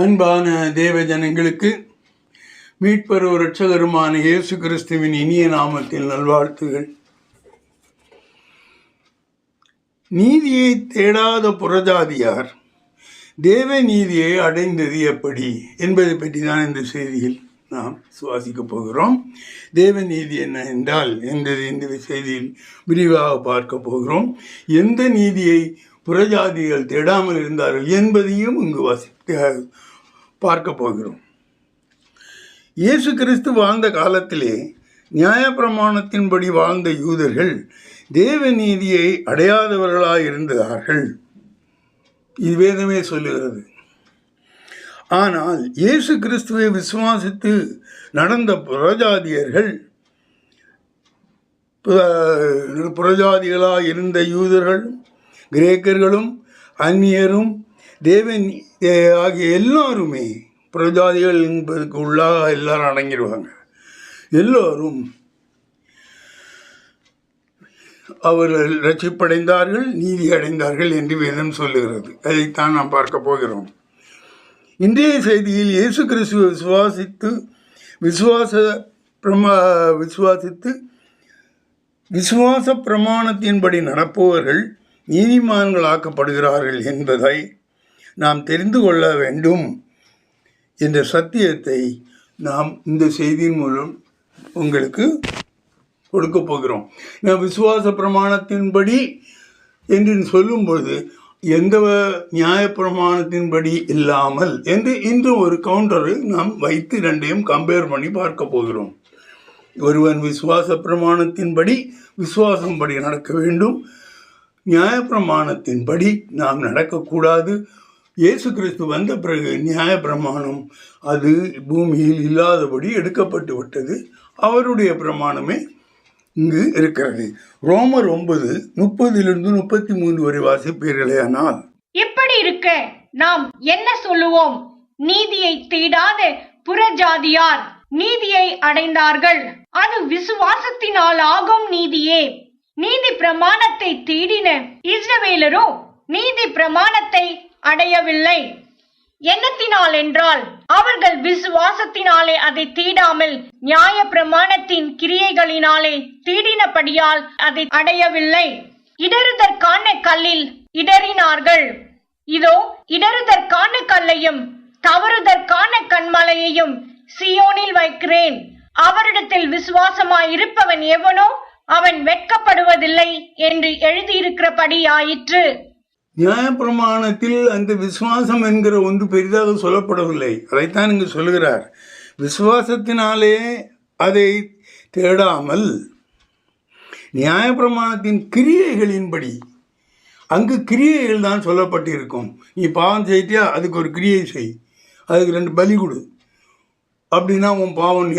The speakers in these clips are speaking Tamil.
அன்பான தேவ ஜனங்களுக்கு மீட்பரும் இரட்சகருமான இயேசு கிறிஸ்துவின் இனிய நாமத்தில் நல்வாழ்த்துகள். நீதியை தேடாத புறஜாதியார் தேவ நீதியை அடைந்தது எப்படி என்பதை பற்றி தான் இந்த செய்தியில் நாம் சுவாசிக்கப் போகிறோம். தேவ நீதி என்ன என்றால் என்பதை இந்த செய்தியில் விரிவாக பார்க்க போகிறோம். எந்த நீதியை புறஜாதிகள் தேடாமல் இருந்தார்கள் என்பதையும் இங்கு பார்க்க போகிறோம். இயேசு கிறிஸ்து வாழ்ந்த காலத்திலே நியாயப்பிரமாணத்தின்படி வாழ்ந்த யூதர்கள் தேவ நீதியை அடையாதவர்களாக இருந்தார்கள். இது வேதமே சொல்லுகிறது. ஆனால் இயேசு கிறிஸ்துவை விசுவாசித்து நடந்த புறஜாதிகளாக இருந்த யூதர்கள், கிரேக்கர்களும் அந்நியரும் தேவன் ஆகிய எல்லாருமே, புறஜாதிகள் என்பதற்கு உள்ளாக எல்லாரும் அடங்கிடுவாங்க. எல்லோரும் அவர்கள் ரட்சிப்படைந்தார்கள், நீதி அடைந்தார்கள் என்று வேதம் சொல்லுகிறது. அதைத்தான் நாம் பார்க்க போகிறோம். இன்றைய செய்தியில் இயேசு கிறிஸ்துவை விசுவாச பிரமாணத்தின்படி நடப்பவர்கள் நீதிமான்களாக்கப்படுகிறார்கள் என்பதை நாம் தெரிந்து கொள்ள வேண்டும் என்ற சத்தியத்தை நாம் இந்த செய்தியின் மூலம் உங்களுக்கு கொடுக்க போகிறோம். நாம் விசுவாச பிரமாணத்தின்படி என்று சொல்லும்பொழுது எந்த நியாயப்பிரமாணத்தின்படி இல்லாமல் என்று இன்று ஒரு கவுண்டரை நாம் வைத்து ரெண்டையும் கம்பேர் பண்ணி பார்க்க போகிறோம். ஒருவன் விசுவாச பிரமாணத்தின்படி விசுவாசம்படி நடக்க வேண்டும், நியாயப்பிரமாணத்தின்படி நாம் நடக்கக்கூடாது. இயேசு கிறிஸ்து வந்த பிறகு நியாயப்பிரமாணம் அது பூமியில் இல்லாதபடி எடுக்கப்பட்டு விட்டது. அவருடைய பிரமாணமே இங்கு இருக்கிறது. ரோமர் 9:30-33 வரை வாசிப்பீர்களேயானால், இப்படி இருக்க நாம் என்ன சொல்லுவோம்? நீதியை தேடாத புறஜாதியார் நீதியை அடைந்தார்கள், அது விசுவாசத்தினால் ஆகும் நீதியே. நீதி பிரமாணத்தை தேடின இஸ்ரவேலரோ நீதி பிரமாணத்தை அடையவில்லை. என்னத்தினால் என்றால், அவர்கள் விசுவாசத்தினாலே அதை தேடாமல் நியாய பிரமாணத்தின் கிரியைகளினாலே தேடினபடியால் அதை அடையவில்லை. இடறுதற்கான கல்லில் இடறினார்கள். இதோ இடறுதற்கான கல்லையும் தவறுதற்கான கண்மலையையும் சியோனில் வைக்கிறேன். அவரிடத்தில் விசுவாசமாய் இருப்பவன் எவனோ அவன் வெட்கப்படுவதில்லை என்று எழுதியிருக்கிறபடி ஆயிற்று. நியாயப்பிரமாணத்தில் அந்த விசுவாசம் என்கிற ஒன்று பெரிதாக சொல்லப்படவில்லை. அதைத்தான் இங்கு சொல்கிறார். விசுவாசத்தினாலே அதை தேடாமல் நியாயப்பிரமாணத்தின் கிரியைகளின்படி, அங்கு கிரியைகள் தான் சொல்லப்பட்டிருக்கும். நீ பாவம் செய்தியா, அதுக்கு ஒரு கிரியை செய், அதுக்கு 2 பலி கொடு, அப்படின்னா உன் பாவம்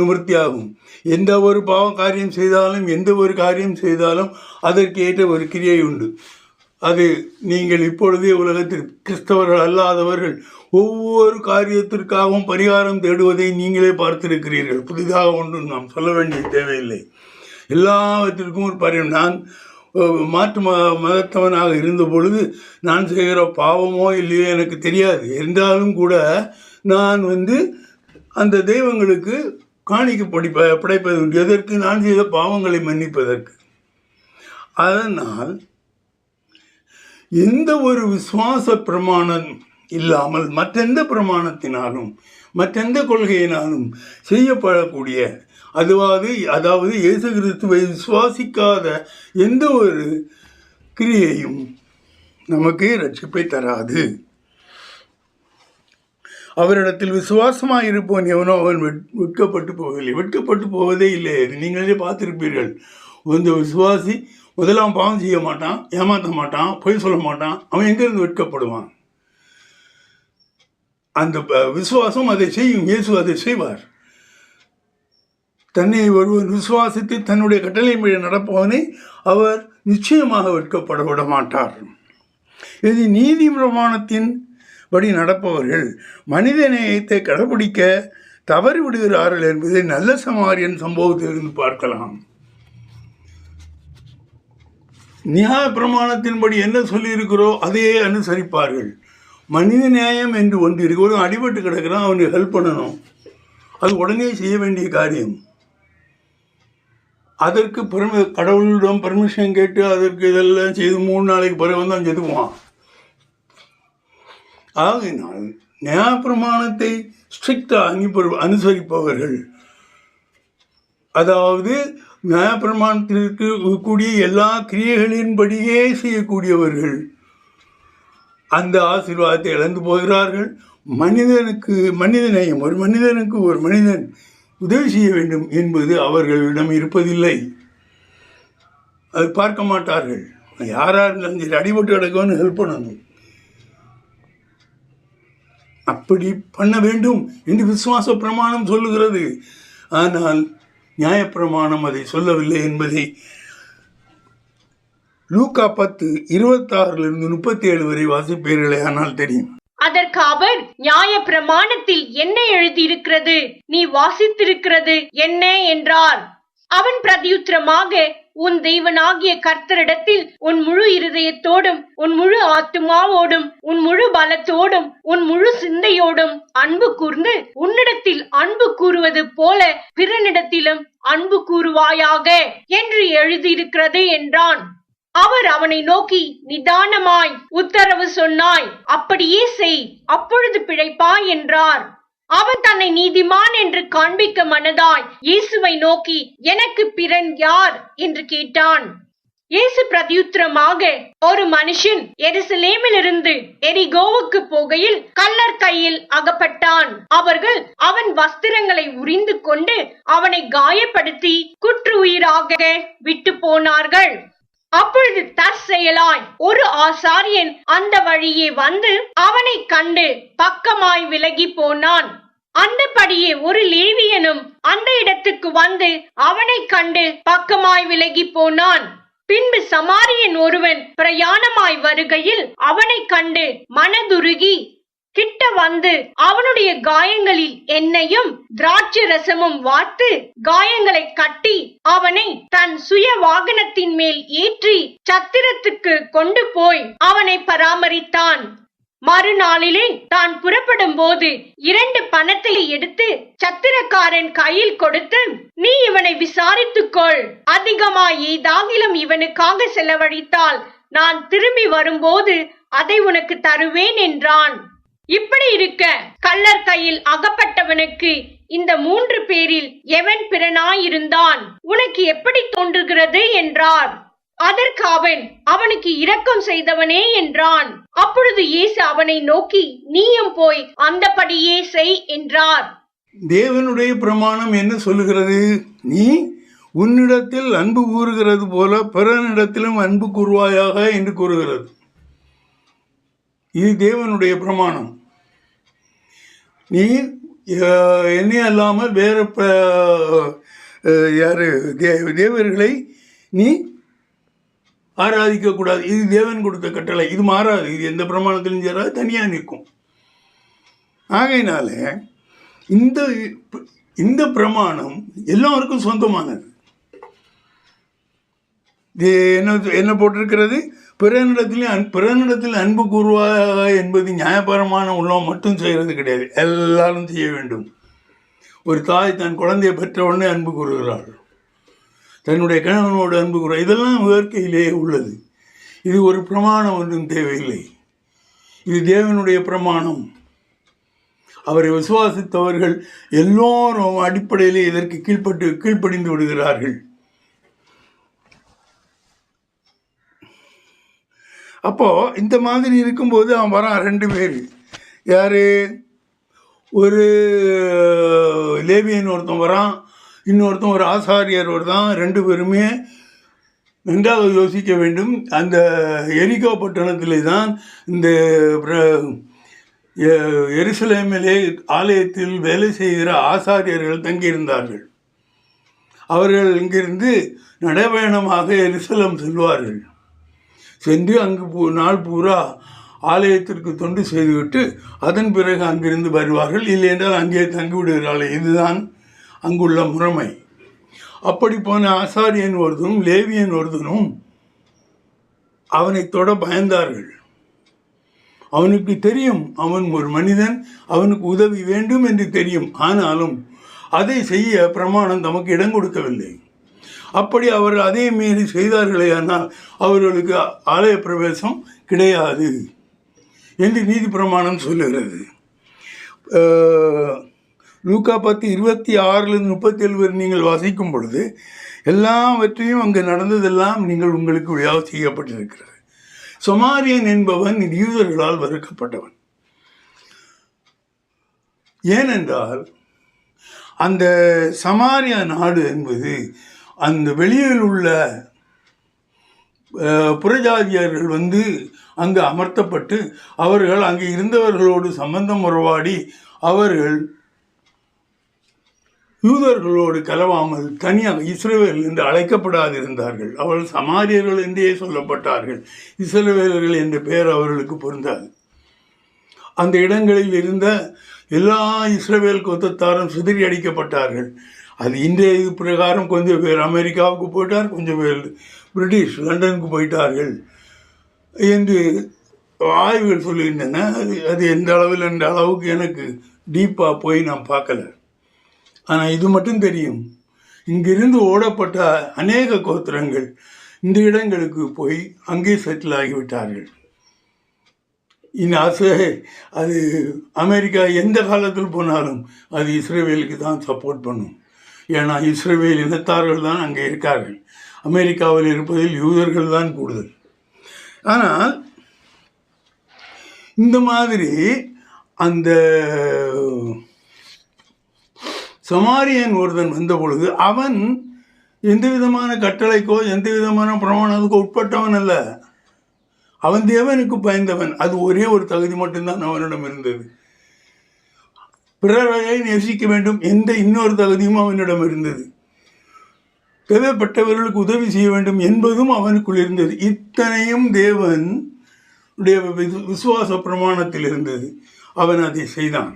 நிவர்த்தி ஆகும். எந்த ஒரு காரியம் செய்தாலும் அதற்கு ஏற்ற ஒரு கிரியை உண்டு. அது நீங்கள் இப்பொழுதே உலகத்தில் கிறிஸ்தவர்கள் அல்லாதவர்கள் ஒவ்வொரு காரியத்திற்காகவும் பரிகாரம் தேடுவதை நீங்களே பார்த்திருக்கிறீர்கள். புதிதாக ஒன்றும் நாம் சொல்ல வேண்டிய தேவையில்லை. எல்லாவற்றிற்கும் ஒரு பரிகாரம். நான் மாற்று மதத்தவனாக இருந்த பொழுது நான் செய்கிற பாவமோ இல்லையோ எனக்கு தெரியாது. என்றாலும் கூட நான் அந்த தெய்வங்களுக்கு காணிக்கை படைப்பது உண்டு. எதற்கு? நான் செய்த பாவங்களை மன்னிப்பதற்கு. அதனால் எந்த ஒரு விசுவாச பிரமாணம் இல்லாமல் மற்றெந்த பிரமாணத்தினாலும் மற்றெந்த கொள்கையினாலும் செய்யப்படக்கூடிய அதாவது இயேசு கிறிஸ்துவை விசுவாசிக்காத எந்த ஒரு கிரியையும் நமக்கு ரட்சிப்பை தராது. அவரிடத்தில் விசுவாசமாக இருப்பவன் எவனோ அவன் வெட்கப்பட்டு போவதே இல்லை. நீங்களே பார்த்துருப்பீர்கள். இந்த விசுவாசி முதலாம் பாவம் செய்ய மாட்டான், ஏமாற்ற மாட்டான், பொய் சொல்ல மாட்டான். அவன் எங்கிருந்து வெட்கப்படுவான்? அந்த விசுவாசம் அதை செய்யும். இயேசு அதை செய்வார். தன்னை ஒருவன் விசுவாசித்து தன்னுடைய கட்டளைப்படி நடப்பவனை அவர் நிச்சயமாக வெட்கப்பட விட மாட்டார். இது நீதி பிரமாணத்தின் படி நடப்பவர்கள் மனித நேயத்தை கடைபிடிக்க தவறி விடுகிறார்கள் என்பதை நல்ல சமாரியன் சம்பவத்திலிருந்து பார்க்கலாம். நியாய பிரமாணத்தின்படி என்ன சொல்லியிருக்கிறோ அதையே அனுசரிப்பார்கள். மனித நியாயம் என்று ஒன்று இருக்கு. ஒரு அடிபட்டு கிடக்கிறான், அவனுக்கு ஹெல்ப் பண்ணணும், அது உடனே செய்ய வேண்டிய காரியம். அதற்கு கடவுளிடம் பர்மிஷன் கேட்டு அதற்கு இதெல்லாம் செய்து 3 நாளைக்கு பிறகு தான் செதுக்குவான். ஆகையினால் நியாயப்பிரமாணத்தை ஸ்ட்ரிக்டாக அனுசரிப்பவர்கள், அதாவது நியாயப்பிரமாணத்திற்கு கூடிய எல்லா கிரியைகளின்படியே செய்யக்கூடியவர்கள் அந்த ஆசீர்வாதத்தை இழந்து போகிறார்கள். மனித நேயம், ஒரு மனிதன் உதவி செய்ய வேண்டும் என்பது அவர்களிடம் இருப்பதில்லை. அது பார்க்க மாட்டார்கள். யாராக இருந்தாலும் சரி, அடிபட்டு கிடக்கணும்னு ஹெல்ப் பண்ணணும், அப்படி பண்ண வேண்டும் என்று விசுவாச பிரமாணம் சொல்லுகிறது. ஆனால் நியாயப்பிரமாணம் அதை சொல்லவில்லை என்பதை லூக்கா 10:26-37 வரை வாசிப்பீர்களே ஆனால் தெரியும். அதற்கு அவர், நியாய பிரமாணத்தில் என்ன எழுதியிருக்கிறது, நீ வாசித்திருக்கிறது என்ன என்றார். அவன் பிரதியுத்தரமாக, உன் தெய்வனாகிய கர்த்தரிடத்தில் உன் முழு இருதயத்தோடும், உன் முழு ஆத்துமாவோடும், உன் முழு பலத்தோடும், உன் முழு சிந்தையோடும் அன்பு கூர்ந்து உன்னிடத்தில் அன்பு கூறுவது போல பிறனிடத்திலும் அன்பு கூறுவாயாக என்று எழுதியிருக்கிறது என்றான். அவர் அவனை நோக்கி, நிதானமாய் உத்தரவு சொன்னாய், அப்படியே செய், அப்பொழுது பிழைப்பாய் என்றார். அவன் தன்னை நீதிமான் என்று காண்பிக்க மனதாய் இயேசுவை நோக்கி, எனக்கு பிறன் யார் என்று கேட்டான். இயேசு பிரதியுத்தரமாக, ஒரு மனுஷன் எருசலேமிலிருந்து எரிகோவுக்கு போகையில் கள்ளர் கையில் அகப்பட்டான். அவர்கள் அவன் வஸ்திரங்களை உரிந்து கொண்டு அவனை காயப்படுத்தி குற்றுயிராக விட்டு போனார்கள். அப்பொழுது தற்செயலாய் ஒரு ஆசாரியன் அந்த வழியே வந்து அவனை கண்டு பக்கமாய் விலகி போனான். அந்தபடியே ஒரு லேவியனும் அந்த இடத்துக்கு வந்து அவனை கண்டு பக்கமாய் விலகி போனான். பின்பு சமாரியன் ஒருவன் பிரயாணமாய் வருகையில் அவனை கண்டு மனதுருகி கிட்ட வந்து அவனுடைய காயங்களில் எண்ணெயும் திராட்சை ரசமும் வார்த்து காயங்களை கட்டி அவனை தன் சுய வாகனத்தின் மேல் ஏற்றி சத்திரத்துக்கு கொண்டு போய் அவனை பராமரித்தான். மறுநாளிலே தான் புறப்படும் போது 2 பணத்தை எடுத்து சத்திரக்காரன் கையில் கொடுத்து, நீ இவனை விசாரித்துக்கொள், அதிகமாய் ஏதாகிலும் இவனுக்காக செலவழித்தால் நான் திரும்பி வரும்போது அதை உனக்கு தருவேன் என்றான். இப்படி இருக்க கள்ளர் கையில் அகப்பட்டவனுக்கு இந்த 3 பேரில் எவன் பிறனாயிருந்தான், உனக்கு எப்படி தோன்றுகிறது என்றார். அதற்கு அவன், அவனுக்கு இரக்கம் செய்தவனே என்றான். அப்பொழுது இயேசு அவனை நோக்கி, நீயும் போய் அந்தபடியே செய் என்றார். தேவனுடைய பிரமாணம் என்ன சொல்லுகிறது? நீ உன்னிடத்தில் அன்பு கூறுகிறது போல பிறனிடத்திலும் அன்பு கூறுவாயாக என்று கூறுகிறது. இது தேவனுடைய பிரமாணம். நீ என்னை அல்லாமல் வேறு தேவர்களை நீ ஆராதிக்கக்கூடாது. இது தேவன் கொடுத்த கட்டளை. இது மாறாது. இது எந்த பிரமாணத்திலும் சேராது, தனியாக நிற்கும். ஆகையினால இந்த பிரமாணம் எல்லாருக்கும் சொந்தமானது. என்ன போட்டிருக்கிறது? பிறனிடத்தில் அன்பு கூறுவாயாக என்பது நியாயபரமான உள்ளம் மட்டும் செய்கிறது கிடையாது, எல்லாரும் செய்ய வேண்டும். ஒரு தாய் தன் குழந்தையை பெற்ற உடனே அன்பு கூறுகிறாள், தன்னுடைய கணவனோடு அன்பு கூறுகிறார். இதெல்லாம் இயற்கையிலேயே உள்ளது. இது ஒரு பிரமாணம் ஒன்றும் தேவையில்லை. இது தேவனுடைய பிரமாணம். அவரை விசுவாசித்தவர்கள் எல்லோரும் அடிப்படையிலே இதற்கு கீழ்ப்படிந்து விடுகிறார்கள். அப்போது இந்த மாதிரி இருக்கும்போது அவன் வரான். 2 பேர். யார்? ஒரு லேவியன் ஒருத்தன் வரான், இன்னொருத்தன் ஒரு ஆசாரியர் வருதான். 2 பேருமே நன்றாக யோசிக்க வேண்டும். அந்த எரிகோ பட்டணத்திலே தான் இந்த எருசலேமிலே ஆலயத்தில் வேலை செய்கிற ஆசாரியர்கள் தங்கியிருந்தார்கள். அவர்கள் இங்கிருந்து நடைபயணமாக எருசலேம் செல்வார்கள். சென்று அங்கு நாள் பூரா ஆலயத்திற்கு தொண்டு செய்துவிட்டு அதன் பிறகு அங்கிருந்து வருவார்கள். இல்லை என்றால் அங்கே தங்கிவிடுகிறார்கள். இதுதான் அங்குள்ள முறைமை. அப்படி போன ஆசாரியன் ஒருத்தனும் லேவியன் ஒருத்தனும் அவனை தொட பயந்தார்கள். அவனுக்கு தெரியும் அவன் ஒரு மனிதன், அவனுக்கு உதவி வேண்டும் என்று தெரியும். ஆனாலும் அதை செய்ய பிரமாணம் தமக்கு இடம் கொடுக்கவில்லை. அப்படி அவர்கள் அதே மீறி செய்தார்களே ஆனால் அவர்களுக்கு ஆலய பிரவேசம் கிடையாது என்று நீதி பிரமாணம் சொல்லுகிறது. லூக்கா 10:26-37 வரை நீங்கள் வாசிக்கும் பொழுது எல்லாவற்றையும் அங்கு நடந்ததெல்லாம் நீங்கள் உங்களுக்கு விழா செய்யப்பட்டிருக்கிறது. சமாரியன் என்பவன் யூதர்களால் வெறுக்கப்பட்டவன். ஏனென்றால் அந்த சமாரியா நாடு என்பது அந்த வெளியில் உள்ள புறஜாதியர்கள் அங்கு அமர்த்தப்பட்டு அவர்கள் அங்கே இருந்தவர்களோடு சம்பந்தம் உறவாடி அவர்கள் யூதர்களோடு கலவாமல் தனியாக இஸ்ரவேல் என்று அழைக்கப்படாதிருந்தார்கள். அவர்கள் சமாரியர்கள் என்றே சொல்லப்பட்டார்கள். இஸ்ரவேலர்கள் என்ற பெயர் அவர்களுக்கு பொருந்தாது. அந்த இடங்களில் இருந்த எல்லா இஸ்ரவேல் கோத்திரத்தாரும் சிதறி அடிக்கப்பட்டார்கள். அது இன்றைய இது பிரகாரம் கொஞ்சம் பேர் அமெரிக்காவுக்கு போயிட்டார், கொஞ்சம் பேர் பிரிட்டிஷ் லண்டனுக்கு போயிட்டார்கள் என்று ஆய்வுகள் சொல்லுகின்றன. அது எந்த அளவில் என்ற அளவுக்கு எனக்கு டீப்பாக போய் நான் பார்க்கல. ஆனால் இது மட்டும் தெரியும், இங்கிருந்து ஓடப்பட்ட அநேக கோத்திரங்கள் இந்த இடங்களுக்கு போய் அங்கே செட்டில் ஆகிவிட்டார்கள். அது அமெரிக்கா எந்த காலத்தில் போனாலும் அது இஸ்ரேலுக்கு தான் சப்போர்ட் பண்ணும். ஏன்னா இஸ்ரேல் இனத்தார்கள் தான் அங்கே இருக்கார்கள். அமெரிக்காவில் இருப்பதில் யூதர்கள் தான் கூடுதல். ஆனால் இந்த மாதிரி அந்த சமாரியன் ஒருத்தன் வந்த பொழுது அவன் எந்த விதமான கட்டளைக்கோ எந்த விதமான பிரமாணத்துக்கோ உட்பட்டவன் அல்ல. அவன் தேவனுக்கு பயந்தவன். அது ஒரே ஒரு தகுதி மட்டும்தான் அவனிடம் இருந்தது. பிறரை நேசிக்க வேண்டும் எந்த இன்னொரு தகுதியும் அவனிடம் இருந்தது. தேவைப்பட்டவர்களுக்கு உதவி செய்ய வேண்டும் என்பதும் அவனுக்குள் இருந்தது. இத்தனையும் தேவன் விசுவாச பிரமாணத்தில் இருந்தது. அவன் அதை செய்தான்.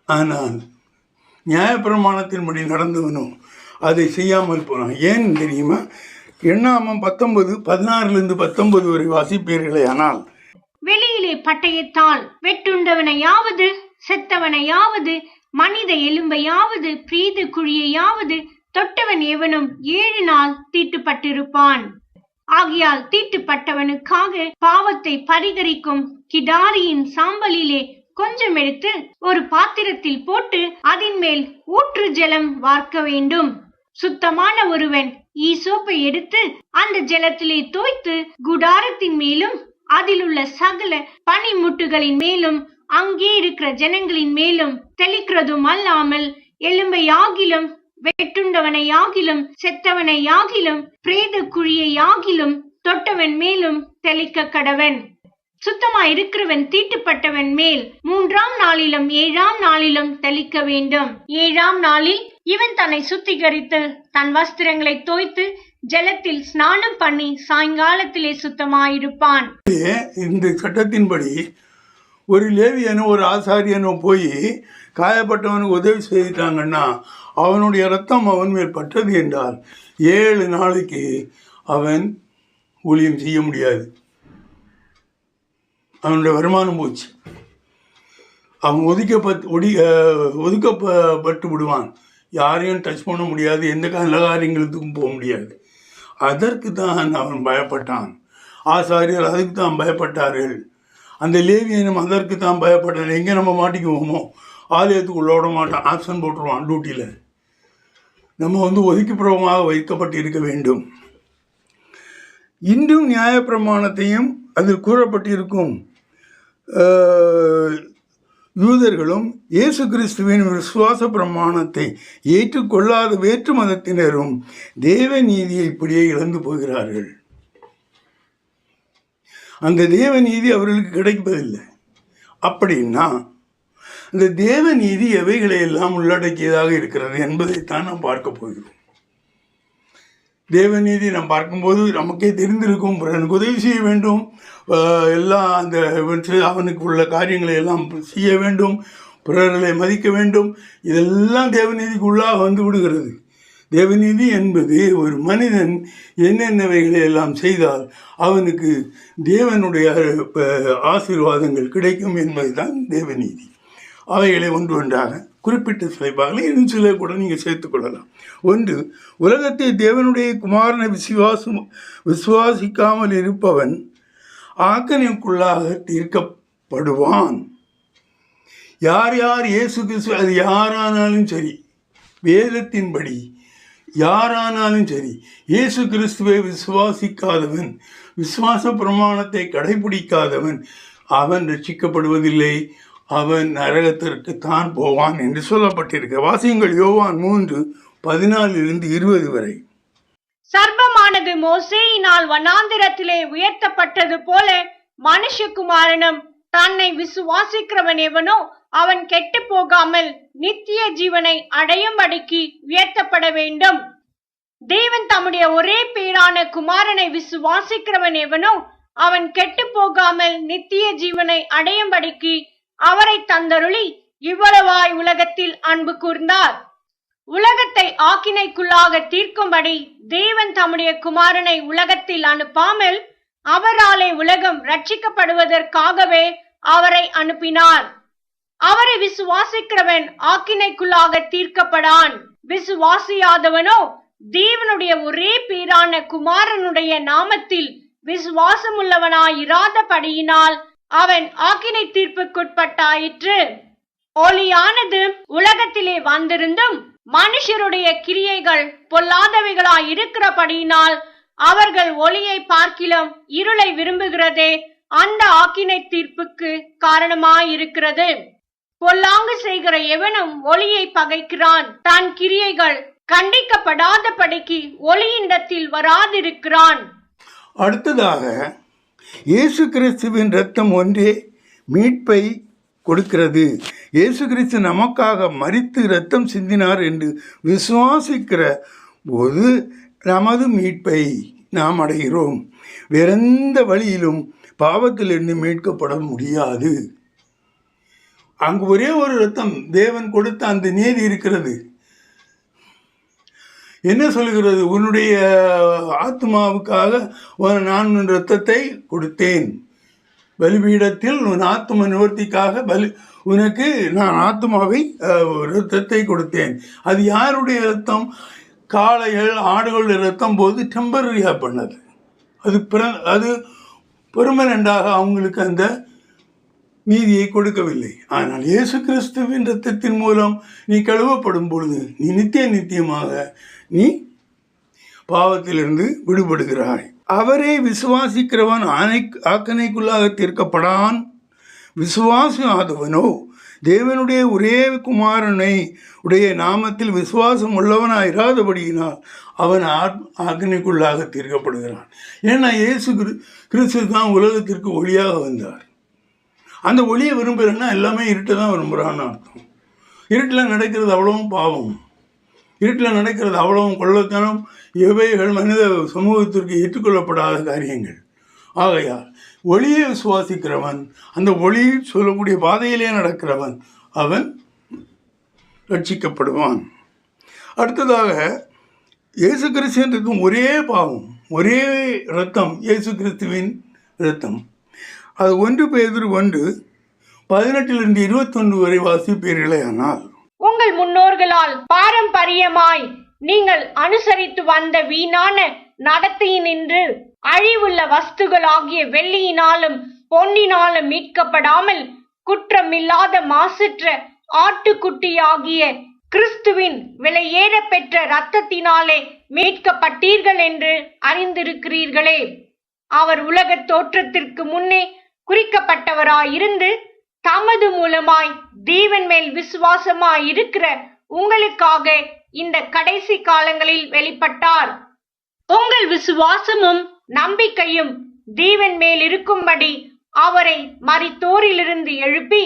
ஆனால் நியாயப்பிரமாணத்தின்படி நடந்தவனும் அதை செய்யாமல் போனான். ஏன் தெரியுமா? எண்ணாமம் 16-19 வரை வாசிப்பீர்களே. ஆனால் வெளியிலே பட்டயத்தால் வெட்டுண்டவனையாவது செத்தவனையாவது மனித எலும்பையாவது பிரீத குழியையாவது தொட்டவன் எவனும் 7 நாள் தீட்டுப்பட்டிருப்பான். ஆகையால் தீட்டுப்பட்டவனுக்காக பாவத்தை பரிகரிக்கும் கிடாரியின் சாம்பலிலே கொஞ்சம் எடுத்து ஒரு பாத்திரத்தில் போட்டு அதன் மேல் ஊற்று ஜலம் வார்க்க வேண்டும். சுத்தமான ஒருவன் ஈசோப்பை எடுத்து அந்த ஜலத்திலே தோய்த்து குடாரத்தின் மேலும் அதிலுள்ள சகல பனிமுட்டுகளின் மேலும் அங்கே இருக்கிற ஜனங்களின் மேலும் தெளிக்கிறதும் அல்லாமல் எலும்பையாகிலும் வெட்டுண்டவனையாகிலும் செத்தவனையாகிலும் பிரேத குழியையாகிலும் தொட்டவன் மேலும் தெளிக்க கடவன். சுத்தமாயிருக்கிறவன் தீட்டுப்பட்டவன் மேல் 3ஆம் நாளிலும் 7ஆம் நாளிலும் தெளிக்க வேண்டும். 7ஆம் நாளில் இவன் தன்னை சுத்திகரித்து தன் வஸ்திரங்களை தோய்த்து ஜலத்தில் ஸ்நானம் பண்ணி சாயங்காலத்திலே சுத்தமாயிருப்பான். இந்த சட்டத்தின்படி ஒரு லேவியனோ ஒரு ஆசாரியனோ போய் காயப்பட்டவனுக்கு உதவி செய்துட்டாங்கன்னா அவனுடைய ரத்தம் அவன் மேல் பட்டது என்றால் 7 நாளைக்கு அவன் ஊழியம் செய்ய முடியாது. அவனுடைய வருமானம் போச்சு. அவன் ஒதுக்கப்பட்டு விடுவான். யாரையும் டச் பண்ண முடியாது. எந்த நல்ல காரியங்களுக்கும் போக முடியாது. அதற்கு தான் அவன் பயப்பட்டான். ஆசாரியர் அதுக்கு தான் பயப்பட்டார்கள். அந்த லேவியனும் அதற்கு தான் பயப்பட்டான். எங்கே நம்ம மாட்டிக்குவோமோ ஆலயத்துக்கு உள்ளோட மாட்டான். ஆப்ஷன் போட்டுருவான் டியூட்டியில். நம்ம ஒதுக்கிப்புறமாக வைக்கப்பட்டு இருக்க வேண்டும். இன்றும் நியாயப்பிரமாணத்தையும் அதில் கூறப்பட்டிருக்கும் யூதர்களும் இயேசு கிறிஸ்துவின் விசுவாச பிரமாணத்தை ஏற்றுக்கொள்ளாத வேற்று மதத்தினரும் தேவ நீதியை இப்படியே இழந்து போகிறார்கள். அந்த தேவ நீதி அவர்களுக்கு கிடைப்பதில்லை. அப்படின்னா அந்த தேவ நீதி எவைகளை எல்லாம் உள்ளடக்கியதாக இருக்கிறது என்பதைத்தான் நாம் பார்க்க போகிறோம். தேவநீதி நாம் பார்க்கும்போது நமக்கே தெரிந்திருக்கும். பிறனுக்கு உதவி செய்ய வேண்டும், எல்லாம் அந்த அவனுக்கு உள்ள காரியங்களை எல்லாம் செய்ய வேண்டும், பிறர்களை மதிக்க வேண்டும். இதெல்லாம் தேவநீதிக்கு உள்ளாக வந்து விடுகிறது. தேவநீதி என்பது ஒரு மனிதன் என்னென்னவைகளை எல்லாம் செய்தால் அவனுக்கு தேவனுடைய ஆசீர்வாதங்கள் கிடைக்கும் என்பதுதான் தேவநீதி. அவைகளை ஒன்றாக குறிப்பிட்ட சில பாகங்களை இன்னும் சில கூட நீங்கள் சேர்த்துக்கொள்ளலாம். ஒன்று, உலகத்தை தேவனுடைய குமாரனை விசுவாசிக்காமல் இருப்பவன் ஆக்கணிக்குள்ளாக தீர்க்கப்படுவான். யார் யார் இயேசு கிறிஸ்து, அது யாரானாலும் சரி, வேதத்தின்படி யாரானாலும் சரி, இயேசு கிறிஸ்துவை விசுவாசிக்காதவன், விசுவாச பிரமாணத்தை கடைபிடிக்காதவன், அவன் ரட்சிக்கப்படுவதில்லை, அவன் நரகத்திற்கு தான் போவான் என்று சொல்லப்பட்டிருக்க. வாசியுங்கள் யோவான் 3:14-20 வரை. சர்வமானது மோசேயினால் வனாந்திரத்திலே உயர்த்தப்பட்டது போல மனுஷகுமாரனும் தன்னை விசுவாசிக்கிறவன் எவனோ அவன் கெட்டு போகாமல் நித்திய ஜீவனை அடையும்படிக்கு உயர்த்தப்பட வேண்டும். தேவன் தம்முடைய ஒரே பேரான குமாரனை விசுவாசிக்கிறவன் எவனோ அவன் கெட்டு போகாமல் நித்திய ஜீவனை அடையும்படிக்கு அவரை தந்தருளி இவ்வளவாய் உலகத்தில் அன்பு கூர்ந்தார். உலகத்தை ஆக்கினைக்குள்ளாக தீர்க்கும்படி தேவன் தம்முடைய குமாரனை உலகத்தில் அனுப்பாமல் அவராலே உலகம் ரட்சிக்கப்படுவதற்காகவே அவரை அனுப்பினார். அவரை விசுவாசிக்கிறவன் ஆக்கினைக்குள்ளாக தீர்க்கப்படான். விசுவாசியாதவனோ தேவனுடைய ஒரே பேரான குமாரனுடைய நாமத்தில் விசுவாசமுள்ளவனாயிராதபடியினால் அவன் ஆக்கினை தீர்ப்புக்குட்பட்டாயிற்று. ஒளியானது உலகத்திலே வந்திருந்தும் மனுஷருடைய கிரியைகள் பொல்லாதவைகளாயிருக்கிறபடியினால் அவர்கள் ஒளியை பார்க்கிலும் இருளை விரும்புகிறதே அந்த ஆக்கினை தீர்ப்புக்கு காரணமாயிருக்கிறது. பொல்லாங்கு செய்கிற எவனும் ஒளியை பகைக்கிறான், தன் கிரியைகள் கண்டிக்கப்படாதபடிக்கு ஒளியினிடத்தில் வராதிருக்கிறான். அடுத்ததாக, இயேசு கிறிஸ்துவின் இரத்தம் ஒன்றே மீட்பை கொடுக்கிறது. இயேசு கிறிஸ்து நமக்காக மரித்து இரத்தம் சிந்தினார் என்று விசுவாசிக்கிற போது நமது மீட்பை நாம் அடைகிறோம். வேறெந்த வழியிலும் பாவத்திலிருந்து மீட்கப்பட முடியாது. அங்கு ஒரே ஒரு இரத்தம், தேவன் கொடுத்த அந்த நீதி இருக்கிறது. என்ன சொல்கிறது? உன்னுடைய ஆத்மாவுக்காக நான் உன் இரத்தத்தை கொடுத்தேன், பலிபீடத்தில் உன் ஆத்ம நிவர்த்திக்காக உனக்கு நான் ஆத்மாவை இரத்தத்தை கொடுத்தேன். அது யாருடைய இரத்தம்? காளைகள் ஆடுகள் இரத்தம் போது டெம்பரரியாக பண்ணது. அது பெர்மனண்டாக அவங்களுக்கு அந்த நீதியை கொடுக்கவில்லை. ஆனால் இயேசு கிறிஸ்துவின் இரத்தத்தின் மூலம் நீ கழுவப்படும் பொழுது நீ நித்தியமாக நீ பாவத்திலிருந்து விடுபடுகிறாய். அவரை விசுவாசிக்கிறவன் ஆக்கணைக்குள்ளாக தீர்க்கப்படான். விசுவாசாதவனோ தேவனுடைய ஒரே குமாரனை உடைய நாமத்தில் விசுவாசம் உள்ளவனாயிராதபடியினால் அவன் ஆக்கணைக்குள்ளாக தீர்க்கப்படுகிறான். ஏன்னா இயேசு கிறிஸ்து தான் உலகத்திற்கு ஒளியாக வந்தார். அந்த ஒளியை விரும்புகிறேன்னா எல்லாமே இருட்டை தான் விரும்புகிறான்னு அர்த்தம். இருட்டில் நடக்கிறது அவ்வளவும் பாவம், இருட்டில் நடக்கிறது அவ்வளவும் கொள்ளத்தனம், எவைகள் மனித சமூகத்திற்கு ஏற்றுக்கொள்ளப்படாத காரியங்கள். ஆகையால் ஒளியை விசுவாசிக்கிறவன், அந்த ஒளி சொல்லக்கூடிய பாதையிலே நடக்கிறவன், அவன் ரட்சிக்கப்படுவான். அடுத்ததாக, இயேசு கிறிஸ்துவின் ஒரே பாவம், ஒரே இரத்தம், இயேசு கிறிஸ்துவின் இரத்தம். அது 1 பேதுரு 1:18-21 வரை வாசிப்பீர்களே. ஆனால் உங்கள் முன்னோர்களால் பாரம்பரியமாய் நீங்கள் அனுசரித்து வந்த வீணான நடத்தையினின்று அழிவுள்ள வஸ்துகளாகிய வெள்ளியினாலும் பொன்னினாலும் மீட்கப்படாமல் குற்றமில்லாத மாசற்ற ஆட்டுக்குட்டியாகிய கிறிஸ்துவின் விலையேற பெற்ற இரத்தத்தினாலே மீட்கப்பட்டீர்கள் என்று அறிந்திருக்கிறீர்களே. அவர் உலக தோற்றத்திற்கு முன்னே குறிக்கப்பட்டவராயிருந்து தமது மூலமாய் தேவன் மேல் விசுவாசமாய் இருக்கிற உங்களுக்காக இந்த கடைசி காலங்களில் வெளிப்பட்டார். உங்கள் விசுவாசமும் நம்பிக்கையும் தேவன் மேல் இருக்கும்படி அவரை மரித்தோரிலிருந்து எழுப்பி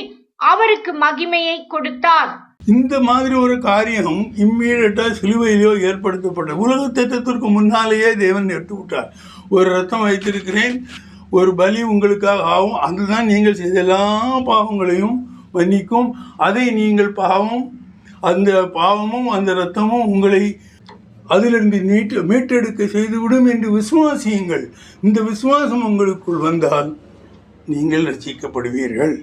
அவருக்கு மகிமையை கொடுத்தார். இந்த மாதிரி ஒரு காரியம் இம்மீடியட்டாக சிலுவையிலோ ஏற்படுத்தப்பட்ட உலக தத்துவத்திற்கு முன்னாலேயே தேவன் எடுத்து விட்டார். ஒரு ரத்தம் வைத்திருக்கிறேன், ஒரு பலி உங்களுக்காக ஆகும், அதுதான் நீங்கள் செய்த எல்லா பாவங்களையும் மன்னிக்கும். அதை நீங்கள் அந்த பாவமும் அந்த இரத்தமும் உங்களை அதிலிருந்து மீட்டெடுக்க செய்துவிடும் என்று விசுவாசியுங்கள். இந்த விசுவாசம் உங்களுக்குள் வந்தால் நீங்கள் ரட்சிக்கப்படுவீர்கள்.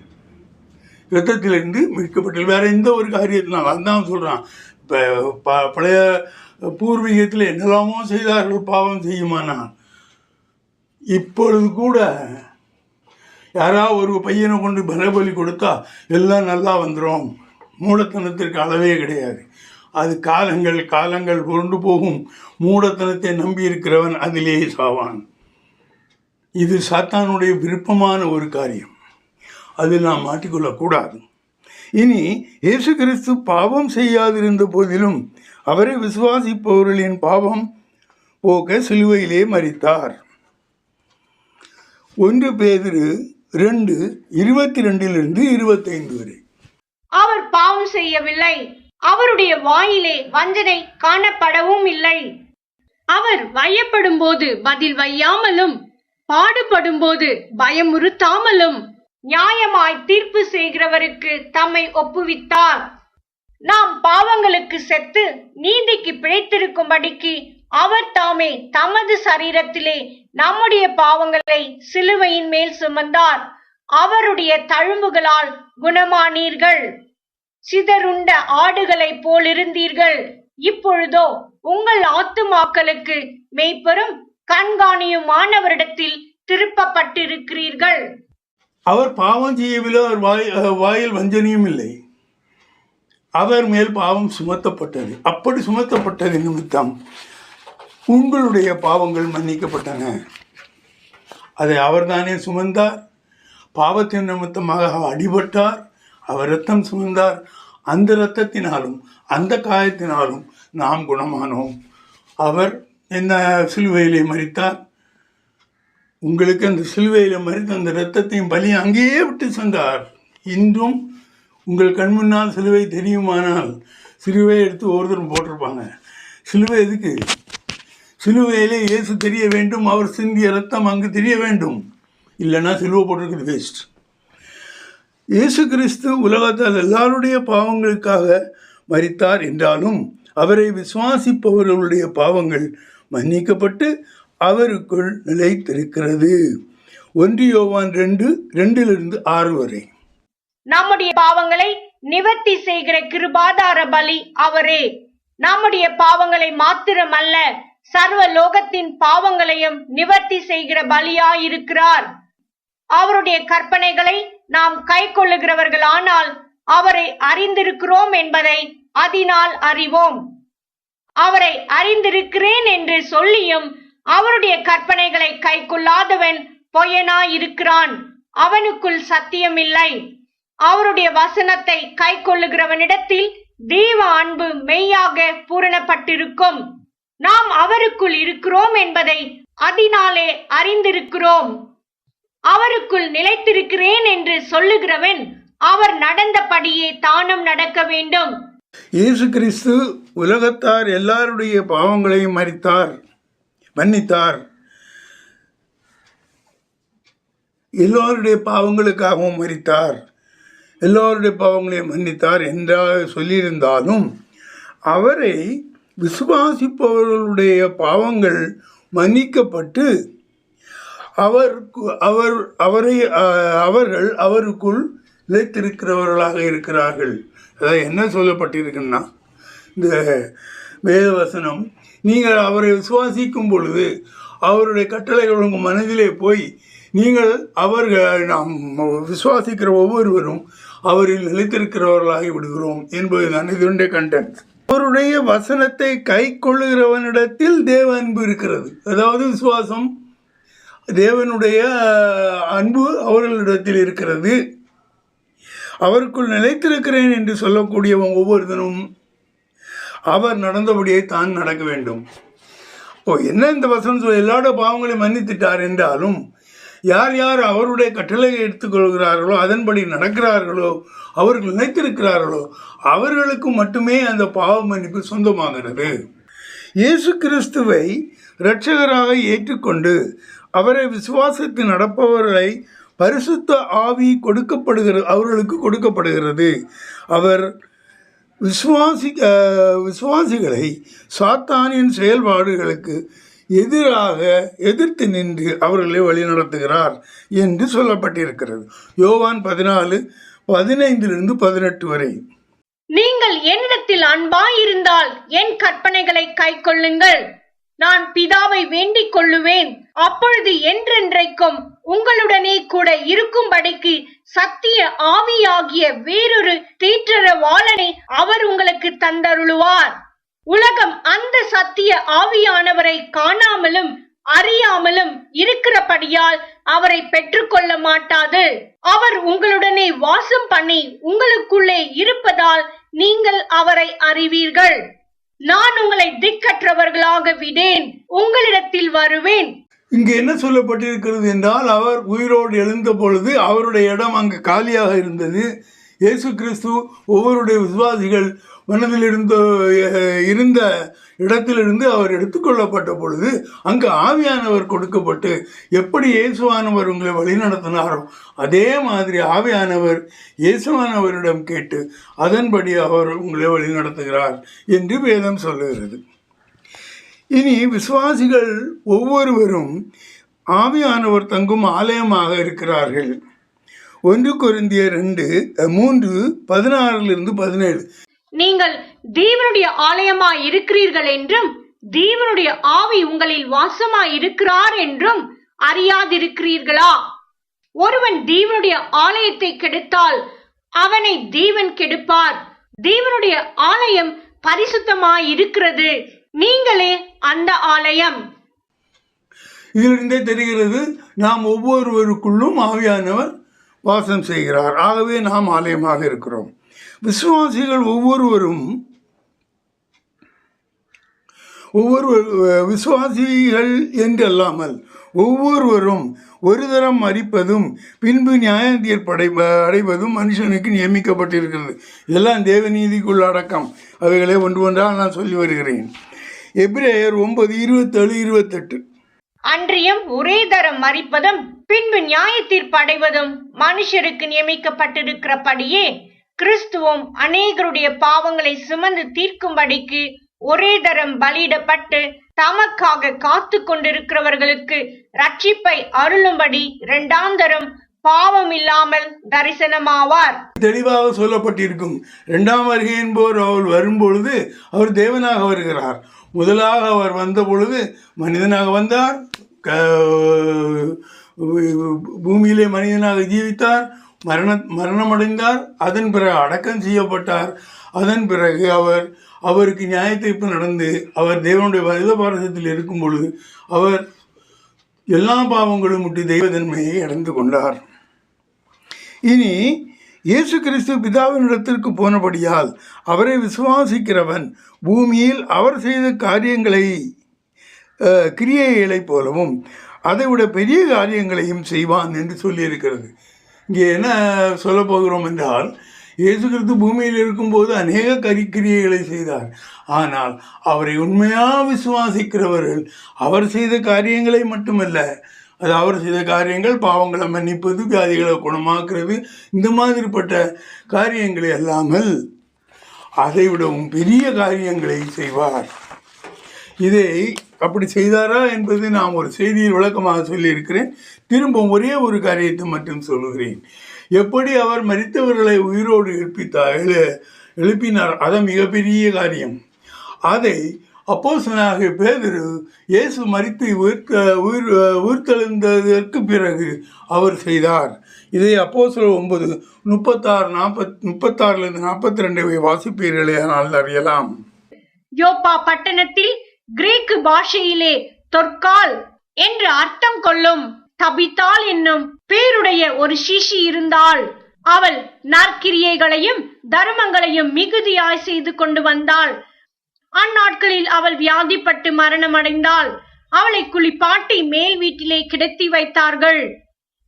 யுத்தத்திலிருந்து மீட்கப்பட்டு வேற எந்த ஒரு காரியத்தினால் அதான் சொல்கிறான். இப்போ பழைய பூர்வீகத்தில் என்னெல்லாமோ செய்தார்கள் பாவம் செய்யுமானால், இப்பொழுது கூட யாராவது ஒரு பையனை கொண்டு பலபலி கொடுத்தா எல்லாம் நல்லா வந்துடும். மூடத்தனத்திற்கு அளவே கிடையாது. அது காலங்கள் கொண்டு போகும். மூடத்தனத்தை நம்பி இருக்கிறவன் அதிலேயே சாவான். இது சாத்தானுடைய விருப்பமான ஒரு காரியம். அதில் நாம் மாட்டிக்கொள்ளக்கூடாது. இனி இயேசு கிறிஸ்து பாவம் செய்யாதிருந்த போதிலும் அவரை விசுவாசிப்பவர்களின் பாவம் போக்க சிலுவையிலே மரித்தார். 1 பேதுரு 2:22-25 வரை. அவர் பாவம் செய்யவில்லை, அவருடைய வாயிலே வஞ்சனை காணப்படவும் இல்லை. அவர் வையப்படும் போது பதில் வையாமலும், பாடுபடும் போது பயமுறுத்தாமலும், நியாயமாய் தீர்ப்பு செய்கிறவருக்கு தம்மை ஒப்புவித்தார். நாம் பாவங்களுக்கு செத்து நீதிக்கு பிழைத்திருக்கும்படிக்கு அவர் தாமே தமது சரீரத்திலே நம்முடைய பாவங்களை சிலுவையின் மேல் சுமந்தார். அவருடைய தழும்புகளால் குணமானீர்கள். சிதறுண்ட ஆடுகளைப் போலிருந்தீர்கள், இப்பொழுதோ உங்கள் ஆத்துமாக்களுக்கு மெய்ப்பெரும் கண்காணியுமானவரிடத்தில் திருப்பப்பட்டிருக்கிறீர்கள். அவர் பாவம் செய்யவில்லை, அவர் வாயில் வஞ்சனையும் இல்லை. அவர் மேல் பாவம் சுமத்தப்பட்டது. அப்படி சுமத்தப்பட்டது நிமித்தம் உங்களுடைய பாவங்கள் மன்னிக்கப்பட்டன. அதை அவர்தானே சுமந்தார். பாவத்தின் நிமித்தமாக அவர் அடிபட்டார், அவர் இரத்தம் சுமந்தார். அந்த இரத்தத்தினாலும் அந்த காயத்தினாலும் நாம் குணமானோம். அவர் என்ன சிலுவையிலே மரித்தார். உங்களுக்கு அந்த சிலுவையில் மரித்த அந்த இரத்தத்தையும் பலியும் அங்கேயே விட்டு சென்றார். இன்றும் உங்கள் கண் முன்னால் சிலுவை தெரியுமானால் சிலுவையை எடுத்து ஒருத்தரும் போட்டிருப்பாங்க. சிலுவை எதுக்கு? சிலுவையிலே இயேசு தெரிய வேண்டும், அவர் சிந்திய இரத்தம் அங்கு தெரிய வேண்டும். இல்லைன்னா சிலுவை போட்டிருக்குது வேஸ்ட். இயேசு கிறிஸ்து உலகத்தால் எல்லாருடைய பாவங்களுக்காக மரித்தார் என்றாலும் அவரை விசுவாசிப்பவர்களுடைய பாவங்கள் மன்னிக்கப்பட்டு அவருக்குள் நிலைத்திருக்கிறது. 1 யோவான் 2:2-6 வரை. நம்முடைய பாவங்களை நிவர்த்தி செய்கிற கிருபாதார பலி அவரே. நம்முடைய பாவங்களை மாத்திரமல்ல, சர்வ லோகத்தின் பாவங்களையும் நிவர்த்தி செய்கிற பலியாயிருக்கிறார். அவருடைய கற்பனைகளை நாம் கை கொள்ளுகிறவர்களானால் அவரை அறிந்திருக்கிறோம் என்பதை அதனால் அறிவோம். அவரை அறிந்திருக்கிறேன் என்று சொல்லியும் அவருடைய கற்பனைகளை கை கொள்ளாதவன் பொய்யனாயிருக்கிறான், அவனுக்குள் சத்தியமில்லை. அவருடைய வசனத்தை கை கொள்ளுகிறவனிடத்தில் தெய்வ அன்பு மெய்யாக பூரணப்பட்டிருக்கும். நாம் அவருக்குள் இருக்கிறோம் என்பதை அதனாலே அறிந்திருக்கிறோம். அவருக்குள் நிலைத்திருக்கிறேன் என்று சொல்லுகிறவன் அவர் நடந்தபடியே தானும் நடக்க வேண்டும். இயேசு கிறிஸ்து உலகத்தார் எல்லாருடைய பாவங்களையும் மன்னித்தார். எல்லோருடைய பாவங்களுக்காகவும் மரித்தார், எல்லோருடைய பாவங்களையும் மன்னித்தார் என்றால் சொல்லியிருந்தாலும் அவரை விசுவாசிப்பவர்களுடைய பாவங்கள் மன்னிக்கப்பட்டு அவர்கள் அவருக்குள் நிலைத்திருக்கிறவர்களாக இருக்கிறார்கள். அதாவது என்ன சொல்லப்பட்டிருக்குன்னா, இந்த வேதவசனம், நீங்கள் அவரை விசுவாசிக்கும் பொழுது அவருடைய கட்டளைகள் உங்கள் மனதிலே போய் நீங்கள் நாம் விசுவாசிக்கிற ஒவ்வொருவரும் அவரில் நிலைத்திருக்கிறவர்களாகி விடுகிறோம் என்பதுதான் இதனுடைய கண்டென்ட். அவருடைய வசனத்தை கை கொள்ளுகிறவனிடத்தில் தேவ அன்பு இருக்கிறது. அதாவது விசுவாசம், தேவனுடைய அன்பு அவர்களிடத்தில் இருக்கிறது. அவருக்குள் நிலைத்திருக்கிறேன் என்று சொல்லக்கூடியவன் ஒவ்வொருத்தனும் அவர் நடந்தபடியே தான் நடக்க வேண்டும். என்ன இந்த வசனம் எல்லாரோட பாவங்களையும் மன்னித்துட்டார் என்றாலும் யார் யார் அவருடைய கட்டளையை எடுத்துக்கொள்கிறார்களோ, அதன்படி நடக்கிறார்களோ, அவர்கள் நினைத்திருக்கிறார்களோ அவர்களுக்கு மட்டுமே அந்த பாவ மன்னிப்பு சொந்தமாகிறது. இயேசு கிறிஸ்துவை இரட்சகராக ஏற்றுக்கொண்டு அவரை விசுவாசித்து நடப்பவர்களை பரிசுத்த ஆவி அவர்களுக்கு கொடுக்கப்படுகிறது. அவர் விசுவாசிகளை சாத்தானின் செயல்பாடுகளுக்கு எதிராக எதிர்த்து நின்று அவர்களை வழிநடத்துகிறார் என்று சொல்லப்பட்டிருக்கிறது. யோவான் 14:15-18 வரை. நீங்கள் என்னிடத்தில் அன்பாயிருந்தால் என் கற்பனைகளை கைக்கொள்ளுங்கள். நான் பிதாவை வேண்டிக் கொள்ளுவேன், அப்பொழுது என்றென்றைக்கும் உங்களுடனே கூட இருக்கும்படிக்கு சத்திய ஆவியாகிய வேறொரு தேற்றரவாளனை அவர் உங்களுக்கு தந்தருளுவார். உலகம் அந்த சத்திய ஆவியானவரை காணாமலும் அறியாமலும் இருக்கிறபடியால் அவரை பெற்றுக்கொள்ள மாட்டாது. அவர் உங்களுடனே வாசம் பண்ணி உங்களுக்குள்ளே இருப்பதால் நீங்கள் அவரை அறிவீர்கள். நான் உங்களை திக்கற்றவர்களாக விடேன், உங்களிடத்தில் வருவேன். இங்கு என்ன சொல்லப்பட்டிருக்கிறது என்றால், அவர் உயிரோடு எழுந்த பொழுது அவருடைய இடம் அங்கு காலியாக இருந்தது. இயேசு கிறிஸ்து ஒவ்வொருடைய விசுவாசிகள் மனதில் இருந்த இடத்திலிருந்து அவர் எடுத்துக்கொள்ளப்பட்ட பொழுது அங்கு ஆவியானவர் கொடுக்கப்பட்டு, எப்படி இயேசுவானவர் உங்களை வழிநடத்தினாரோ அதே மாதிரி ஆவியானவர் இயேசுவானவரிடம் கேட்டு அதன்படி அவர் உங்களை வழிநடத்துகிறார் என்று வேதம் சொல்லுகிறது. இனி விசுவாசிகள் ஒவ்வொருவரும் ஆவியானவர் தங்கும் ஆலயமாக இருக்கிறார்கள். 1 கொரிந்தியர் 2:3-16 நீங்கள் தேவனுடைய ஆலயமாய் இருக்கிறீர்கள் என்றும் தேவனுடைய ஆவி உங்களில் வாசமாய் இருக்கிறார் என்றும் அறியாதிருக்கிறீர்களா? ஒருவன் தேவனுடைய ஆலயத்தை கெடுத்தால் அவனை தேவன் கெடுப்பார். தேவனுடைய ஆலயம் பரிசுத்தமாய் இருக்கிறது, நீங்களே அந்த ஆலயம். இதிலிருந்தே தெரிகிறது, நாம் ஒவ்வொருவருக்குள்ளும் ஆவியானவர் வாசம் செய்கிறார். ஆகவே நாம் ஆலயமாக இருக்கிறோம். விசுவாசிகள் விசுவாசிகள் என்றல்லாமல் ஒவ்வொருவரும் ஒரு தரம் மரிப்பதும் பின்பு நியாய தீர்ப்பு அடைவதும் மனுஷனுக்கு நியமிக்கப்பட்டிருக்கிறது. இதெல்லாம் தேவநீதிக்குள் அடக்கம். அவைகளை ஒன்றாக நான் சொல்லி வருகிறேன். எபிரேயர் 9:27-28. அன்றியும் ஒரே தரம் மரிப்பதும் பின்பு நியாய தீர்ப்பு அடைவதும் மனுஷருக்கு நியமிக்கப்பட்டிருக்கிறபடியே கிறிஸ்துவும் அநேகருடைய பாவங்களை சுமந்து தீர்க்கும்படிக்கு ஒரே தரம் பலியிடப்பட்டு தமக்காக காத்து கொண்டிருக்கிறவர்களுக்கு ரட்சிப்பை அருளும்படி 2ஆம் தரம் பாவம் இல்லாமல் தரிசனமாவார். தெளிவாக சொல்லப்பட்டிருக்கும். 2ஆம் வருகை என்பவர் அவர் வரும்பொழுது அவர் தேவனாக வருகிறார். முதலாக அவர் வந்த பொழுது மனிதனாக வந்தார், பூமியிலே மனிதனாக ஜீவித்தார், மரணமடைந்தார், அதன் பிறகு அடக்கம் செய்யப்பட்டார். அதன் பிறகு அவருக்கு நியாய தீர்ப்பு நடந்து அவர் தேவனுடைய வலது பாரசத்தில் இருக்கும் பொழுது அவர் எல்லா பாவங்களும் விட்டு தெய்வத்தன்மையை அடைந்து கொண்டார். இனி இயேசு கிறிஸ்து பிதாவினிடத்திற்கு போனபடியால் அவரை விசுவாசிக்கிறவன் பூமியில் அவர் செய்த கிரியைகளைப் போலவும் அதைவிட பெரிய காரியங்களையும் செய்வான் என்று சொல்லியிருக்கிறது. இங்கே என்ன சொல்ல போகிறோம் என்றால், இயேசு கிறிஸ்து பூமியில் இருக்கும்போது அநேக கிரியைகளை செய்தார். ஆனால் அவரை உண்மையாக விசுவாசிக்கிறவர்கள் அவர் செய்த காரியங்களை மட்டுமல்ல, அது அவர் செய்த காரியங்கள் பாவங்களை மன்னிப்பது, வியாதிகளை குணமாக்குறது, இந்த மாதிரிப்பட்ட காரியங்களை அல்லாமல் அதை விடவும் பெரிய காரியங்களை செய்வார். இதை அப்படி செய்தாரா என்பது நான் ஒரு செய்தியில் விளக்கமாக சொல்லியிருக்கிறேன். திரும்ப ஒரே ஒரு காரியத்தை மட்டும் சொல்லுகிறேன். எப்படி அவர் மரித்தவர்களை உயிரோடு எழுப்பினார், அது மிகப்பெரிய காரியம். அதை அப்போஸ்தலனாகிய பேதுரு இயேசு மரித்து உயிர்த்தெழுந்ததற்கு பிறகு அவர் செய்தார். இதை அப்போஸ்தலர் 9:36-42 வாசிப்பீர்களே, ஆனால் அறியலாம். யோப்பா பட்டணத்தில் கிரேக்கு பாஷையிலே தொற்கால் என்று அர்த்தம் கொள்ளும் தபித்தாள் என்னும் பேருடைய ஒரு சிஷி இருந்தாள். அவள் நற்கிரியைகளையும் தர்மங்களையும் மிகுதியாய் செய்து கொண்டு வந்தாள். அந்நாட்களில் அவள் வியாதிப்பட்டு மரணமடைந்தாள். அவளை குளிப்பாட்டி மேல் வீட்டிலே கிடத்தி வைத்தார்கள்.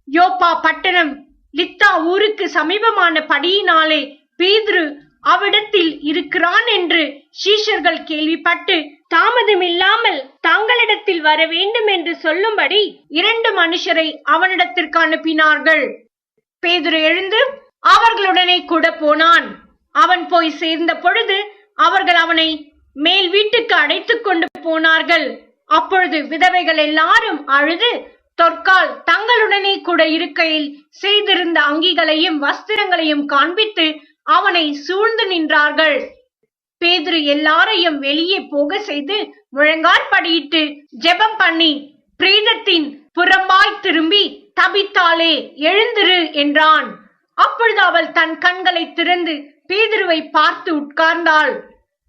யோப்பா பட்டணம் லித்தா ஊருக்கு சமீபமான படியினாலே பேதுரு அவ்விடத்தில் இருக்கிறான் என்று சீஷர்கள் கேள்விப்பட்டு தாமதமில்லாமல் தங்களிடத்தில் வர வேண்டும் என்று சொல்லும்படி 2 மனுஷரை அவனிடத்திற்கு அனுப்பினார்கள். பேதுரு எழுந்து அவர்களுடனே கூட போனான். அவன் போய் சேர்ந்த பொழுது அவர்கள் அவனை மேல் வீட்டுக்கு அழைத்துக் கொண்டு போனார்கள். அப்பொழுது விதவைகள் எல்லாரும் அழுது தொற்கால் தங்களுடனே கூட இருக்கையில் செய்திருந்த அங்கிகளையும் வஸ்திரங்களையும் காண்பித்து அவனை சூழ்ந்து நின்றார்கள். பேதுரு எல்லாரையும் வெளியே போக செய்து முழங்காற்படியிட்டு ஜெபம் பண்ணி பிரேதத்தின் புறம்பாய் திரும்பி, தபித்தாளே எழுந்திரு என்றான். அப்பொழுது அவள் தன் கண்களை திறந்து பேதுருவை பார்த்து உட்கார்ந்தாள்.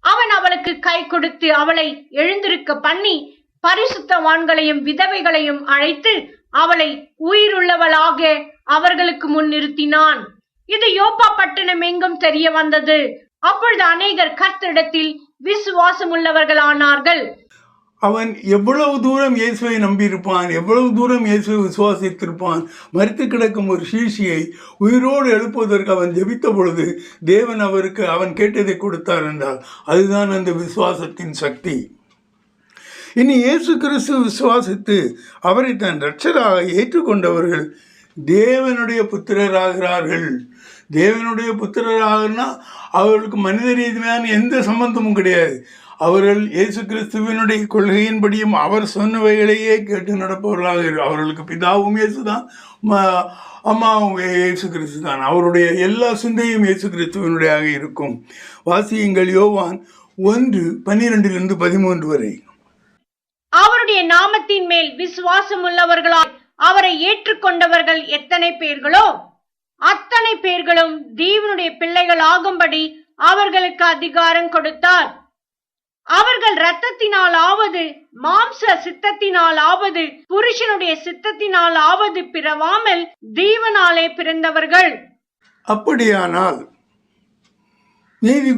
அவன் அவளுக்கு கை கொடுத்து அவளை எழுந்திருக்க பண்ணி பரிசுத்தவான்களையும் விதவைகளையும் அழைத்து அவளை உயிருள்ளவளாக அவர்களுக்கு முன் நிறுத்தினான். இது யோப்பா பட்டணம் எங்கும் தெரிய வந்தது. அப்பொழுது அநேகர் கர்த்தரிடத்தில் விசுவாசம் உள்ளவர்களானார்கள். அவன் எவ்வளவு தூரம் இயேசுவை நம்பியிருப்பான், எவ்வளவு தூரம் இயேசுவை விசுவாசித்திருப்பான். மரித்து கிடக்கும் ஒரு சீஷியை உயிரோடு எழுப்புவதற்கு அவன் ஜெபித்த பொழுது தேவன் அவருக்கு அவன் கேட்டதை கொடுத்தார் என்றால் அதுதான் அந்த விசுவாசத்தின் சக்தி. இனி இயேசு கிறிஸ்து விசுவாசித்து அவரை தன் இரட்சகராக ஏற்றுக்கொண்டவர்கள் தேவனுடைய புத்திரராகிறார்கள். தேவனுடைய புத்திரராகனா அவர்களுக்கு மனித ரீதியான எந்த சம்பந்தமும் கிடையாது. அவர்கள் இயேசு கிறிஸ்துவினுடைய கொள்கையின்படியும் அவர் சொன்னவைகளையே கேட்டு நடப்பவர்களாக, அவர்களுக்கு பிதாவும் இயேசு தான், அம்மாவும் இயேசு கிறிஸ்து தான். அவருடைய எல்லா சிந்தையும் இயேசு கிறிஸ்துவனுடையாக இருக்கும். வாசியுங்கள் யோவான் 1:12-13 வரை. அவருடைய நாமத்தின் மேல் விசுவாசம் உள்ளவர்களாய் அவரை ஏற்றுக்கொண்டவர்கள் எத்தனை பேர்களோ அத்தனை பேர்களும் தேவனுடைய பிள்ளைகள் ஆகும்படி அவர்களுக்கு அதிகாரம் கொடுத்தார். அவர்கள் இரத்தத்தினால் ஆவது, மாம்ச சித்தத்தினால் ஆவது, புருஷனுடைய சித்தத்தினால் ஆவது பிறவாமல் தேவனாலே பிறந்தவர்கள். அப்படியானால் நீதி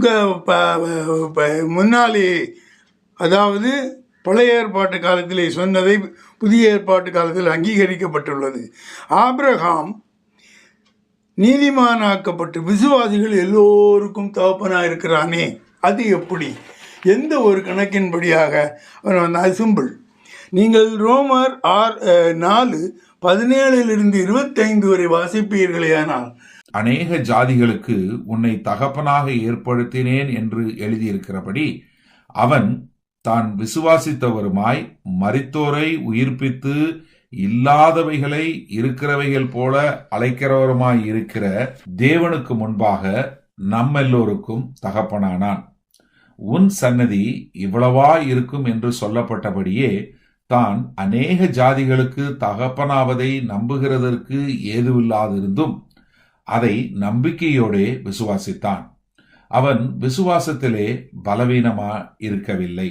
முன்னாலே, அதாவது பழைய ஏற்பாட்டு காலத்திலே சொன்னதை புதிய ஏற்பாட்டு காலத்தில் அங்கீகரிக்கப்பட்டுள்ளது. ஆபிரகாம் நீதிமானாக்கப்பட்டு விசுவாசிகள் எல்லோருக்கும் தகப்பனாக இருக்கிறானே, அது எப்படி, எந்த ஒரு கணக்கின்படியாக அவன் சிம்பிள். நீங்கள் ரோமர் 4:17-25 வரை வாசிப்பீர்களேயானால், அநேக ஜாதிகளுக்கு உன்னை தகப்பனாக ஏற்படுத்தினேன் என்று எழுதியிருக்கிறபடி அவன் தான் விசுவாசித்தவருமாய் மரித்தோரை உயிர்ப்பித்து இல்லாதவைகளை இருக்கிறவைகள் போல அழைக்கிறவருமாய் இருக்கிற தேவனுக்கு முன்பாக நம்மெல்லோருக்கும் தகப்பனானான். உன் சன்னதி இவ்வளவா இருக்கும் என்று சொல்லப்பட்டபடியே தான் அநேக ஜாதிகளுக்கு தகப்பனாவதை நம்புகிறதற்கு ஏதுவில்லாதிருந்தும் அதை நம்பிக்கையோடே விசுவாசித்தான். அவன் விசுவாசத்திலே பலவீனமா இருக்கவில்லை.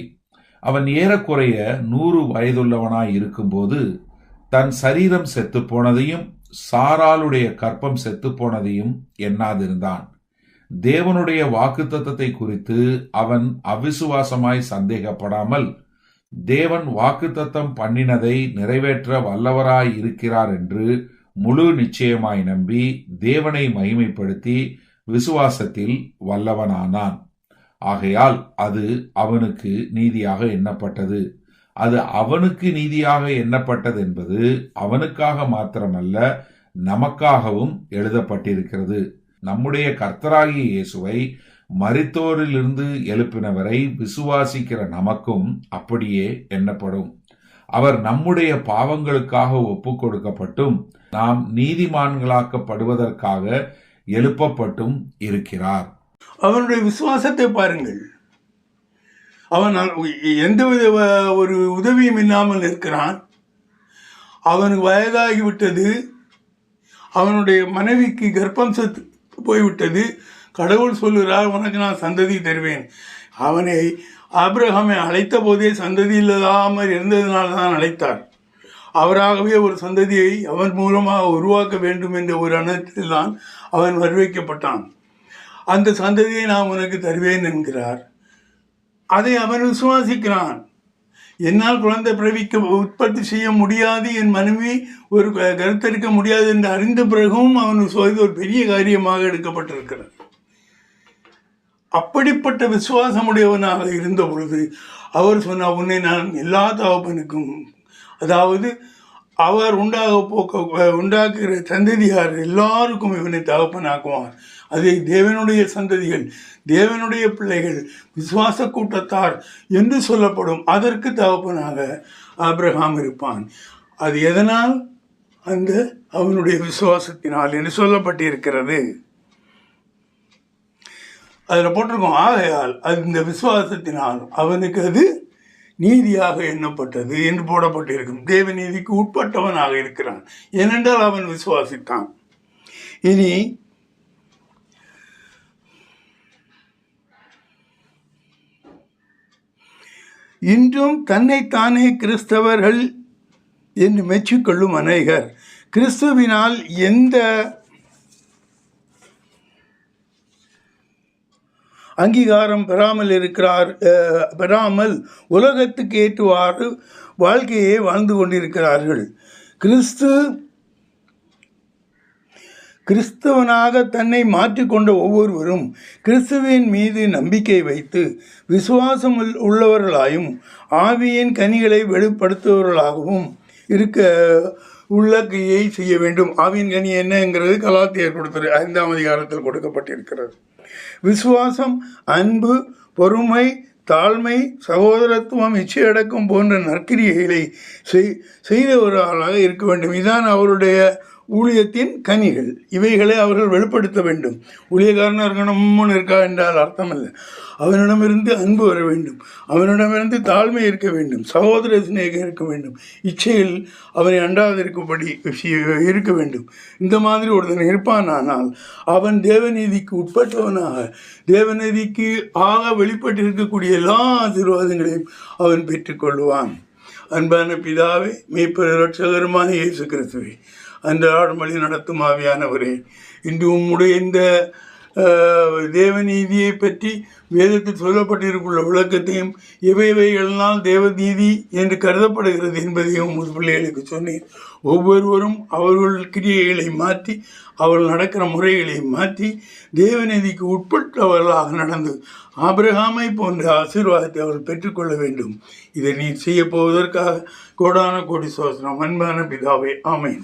அவன் ஏறக்குறைய 100 வயதுள்ளவனாய் இருக்கும்போது தன் சரீரம் செத்து போனதையும் சாராளுடைய கற்பம் செத்து போனதையும் எண்ணாதிருந்தான். தேவனுடைய வாக்குத்தத்தத்தை குறித்து அவன் அவிசுவாசமாய் சந்தேகப்படாமல் தேவன் வாக்குத்தத்தம் பண்ணினதை நிறைவேற்ற வல்லவராய் இருக்கிறார் என்று முழு நிச்சயமாய் நம்பி தேவனை மகிமைப்படுத்தி விசுவாசத்தில் வல்லவனானான். ஆகையால் அது அவனுக்கு நீதியாக எண்ணப்பட்டது. அது அவனுக்கு நீதியாக எண்ணப்பட்டது என்பது அவனுக்காக மாத்திரமல்ல, நமக்காகவும் எழுதப்பட்டிருக்கிறது. நம்முடைய கர்த்தராகிய இயேசுவை மரித்தோரிலிருந்து எழுப்பினவரை விசுவாசிக்கிற நமக்கும் அப்படியே எண்ணப்படும். அவர் நம்முடைய பாவங்களுக்காக ஒப்பு கொடுக்கப்பட்டும் நாம் நீதிமான்களாக்கப்படுவதற்காக எழுப்பப்பட்டும் இருக்கிறார். அவனுடைய விசுவாசத்தை பாருங்கள். அவன் எந்தவித ஒரு உதவியும் இல்லாமல் இருக்கிறான். அவனுக்கு வயதாகிவிட்டது. அவனுடைய மனைவிக்கு கர்ப்பம் செத்து போய்விட்டது. கடவுள் சொல்லுகிறார், உனக்கு நான் சந்ததி தருவேன். அவனை ஆபிரகாமை அழைத்த போதே சந்ததி இல்லாமல் இருந்ததினால தான் அழைத்தார். அவராகவே ஒரு சந்ததியை அவன் மூலமாக உருவாக்க வேண்டும் என்ற ஒரு எண்ணத்தில் தான் அவன் வரவேற்கப்பட்டான். அந்த சந்ததியை நான் உனக்கு தருவேன் என்கிறார். அதை அவன் விசுவாசிக்கிறான். என்னால் குழந்தை பிறவிக்க உற்பத்தி செய்ய முடியாது, என் மனைவி ஒரு கருத்தரிக்க முடியாது என்று அறிந்த பிறகும் அவன் ஒரு பெரிய காரியமாக எடுக்கப்பட்டிருக்கிறார். அப்படிப்பட்ட விசுவாசமுடையவனாக இருந்த பொழுது அவர் சொன்னார், உன்னை நான் எல்லா தகப்பனுக்கும், அதாவது அவர் உண்டாக்குகிற சந்ததியார் எல்லாருக்கும் இவனை தகப்பனாக்குவார். அதை தேவனுடைய சந்ததிகள், தேவனுடைய பிள்ளைகள், விசுவாச கூட்டத்தார் என்று சொல்லப்படும் அதற்கு தகப்பனாக ஆபிரகாம் இருப்பான். அது எதனால்? அந்த அவனுடைய விசுவாசத்தினால் என்று சொல்லப்பட்டிருக்கிறது. அதில் போட்டிருக்கோம், ஆகையால் அந்த விசுவாசத்தினால் அவனுக்கு அது நீதியாக எண்ணப்பட்டது என்று போடப்பட்டிருக்கும். தேவ நீதிக்கு உட்பட்டவனாக இருக்கிறான், ஏனென்றால் அவன் விசுவாசித்தான். இனி இன்றும் தன்னைத்தானே கிறிஸ்தவர்கள் என்று மெச்சிக்கொள்ளும் அநேகர் கிறிஸ்துவினால் எந்த அங்கீகாரம் பெறாமல் உலகத்துக்கு ஏற்றுவாறு வாழ்க்கையை வாழ்ந்து கொண்டிருக்கிறார்கள். கிறிஸ்தவனாக தன்னை மாற்றிக்கொண்ட ஒவ்வொருவரும் கிறிஸ்துவின் மீது நம்பிக்கை வைத்து விசுவாசம் உள்ளவர்களாயும் ஆவியின் கனிகளை வெளிப்படுத்துபவர்களாகவும் உள்ள கிரியை செய்ய வேண்டும். ஆவியின் கனி என்னங்கிறது கலாத்தியர் கொடுத்தது 5ஆம் அதிகாரத்தில் கொடுக்கப்பட்டிருக்கிறது. விசுவாசம், அன்பு, பொறுமை, தாழ்மை, சகோதரத்துவம், இச்சையடக்கம் போன்ற நற்கிரியைகளை செய்தவர்களாக இருக்க வேண்டும். இதுதான் அவருடைய ஊழியத்தின் கனிகள். இவைகளை அவர்கள் வெளிப்படுத்த வேண்டும். ஊழியக்காரனாக இருக்கணும்னு இருக்கா என்றால் அர்த்தமல்ல. அவனிடமிருந்து அன்பு வர வேண்டும், அவனிடமிருந்து தாழ்மை இருக்க வேண்டும், சகோதர சிநேகம் இருக்க வேண்டும், இச்சையில் அவனை அண்டாதிருக்கும்படி இருக்க வேண்டும். இந்த மாதிரி ஒருத்தன் இருப்பானால் அவன் தேவநீதிக்கு உட்பட்டவனாக, தேவநீதிக்கு வெளிப்பட்டிருக்கக்கூடிய எல்லா ஆசீர்வாதங்களையும் அவன் பெற்றுக்கொள்வான். அன்பான பிதாவே, மீட்பர் இரட்சகருமான இயேசு கிறிஸ்துவே, அன்றாடம் வழி நடத்தும் ஆவியானவரே, இன்று உம்முடைய இந்த தேவநீதியை பற்றி வேதத்தில் சொல்லப்பட்டிருக்குள்ள விளக்கத்தையும் இவையெல்லாம் தேவநீதி என்று கருதப்படுகிறது என்பதையும் உமது பிள்ளைகளுக்கு சொன்னேன். ஒவ்வொருவரும் அவர்கள் கிரியைகளை மாற்றி, அவர்கள் நடக்கிற முறைகளை மாற்றி தேவநீதிக்கு உட்பட்டவர்களாக நடந்து ஆபிரகாமை போன்ற ஆசீர்வாதத்தை அவர்கள் பெற்றுக்கொள்ள வேண்டும். இதை நீ செய்ய போவதற்காக கோடான கோடி சோசனம். அன்பான பிதாவே, ஆமென்.